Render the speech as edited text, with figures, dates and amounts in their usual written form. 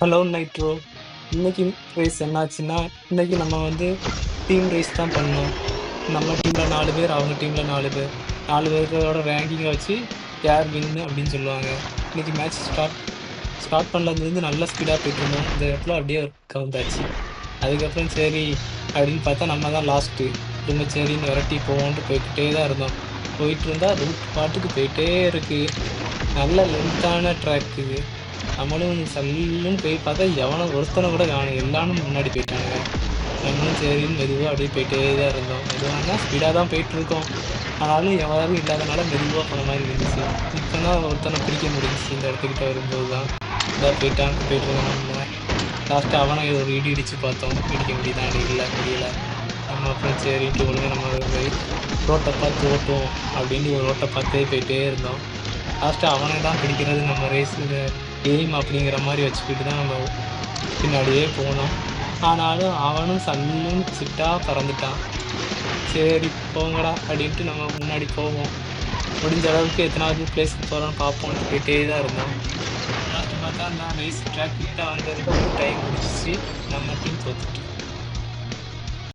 Hello nitro. இன்னைக்கு race என்னாச்சுன்னா, இன்னைக்கு நம்ம வந்து டீம் ரேஸ் தான் பண்ணோம். நம்ம டீம்ல 4 பேர், அவங்க டீம்ல 4 பேர். 4 பேரோட ரேங்கிங்கை வச்சு யார் வின்னு அப்படின்னு சொல்லுவாங்க. இன்னைக்கு மேட்ச் ஸ்டார்ட் பண்ணதுலேருந்து நல்லா ஸ்பீடாக போயிட்டு இருந்தோம். இந்த இடத்துல அப்படியே கவுந்தாச்சு. அதுக்கப்புறம் சரி அப்படின்னு பார்த்தா நம்ம தான் லாஸ்ட்டு. திரும்ப சரின்னு விரட்டி போவோன்ட்டு போய்கிட்டே தான் இருந்தோம். போயிட்டு இருந்தா ரூட் பாட்டுக்கு போயிட்டே இருக்கு. நல்ல லென்த்தான ட்ராக் இது. நம்மளும் சல்லுன்னு போய் பார்த்தா எவனோ ஒருத்தனை கூட காணும், எல்லாரும் முன்னாடி போயிட்டானுங்க. நம்மளும் சரின்னு மெதுவாக அப்படியே போயிட்டே தான் இருந்தோம். மெதுவானா ஸ்பீடாக தான் போயிட்டு இருக்கோம். ஆனாலும் யாரும் இல்லாதனால மெதுவாக போன மாதிரி இருந்துச்சு. இப்போ தான் ஒருத்தனை பிடிக்க முடிஞ்சிச்சு. இந்த இடத்துக்கிட்ட வரும்போது தான் இதாக போயிட்டு இருக்கோம். நம்ம லாஸ்ட்டு அவனை ஒரு இடி இடிச்சு பார்த்தோம். இடிக்க முடியுதான்னு இல்லை, முடியல. நம்ம அப்புறம் சரின்ட்டு ஒழுங்கா நம்ம ரோட்டை பார்த்து ஓட்டுவோம் அப்படின்னு ஒரு ரோட்டை பார்த்தே போயிட்டே இருந்தோம். லாஸ்ட்டு அவனை தான் பிடிக்கிறது நம்ம ரேஸில் எய்ம் அப்படிங்கிற மாதிரி வச்சுக்கிட்டு தான் நம்ம பின்னாடியே போனோம். ஆனாலும் அவனும் சல்லுன்னு சிட்டா பறந்துட்டான். சரி போங்கடா அப்படின்ட்டு நம்ம முன்னாடி போவோம். முடிஞ்ச அளவுக்கு எத்தனாவது பிளேஸ்க்கு போகிறோன்னு பார்ப்போம்னு போயிட்டே தான் இருந்தோம். லாஸ்ட்டு பார்த்தா நான் ரேஸ் ட்ராக் கிட்ட வந்ததுக்கு டைம் முடிஞ்சிச்சு. நம்ம டீம் தோத்துட்டு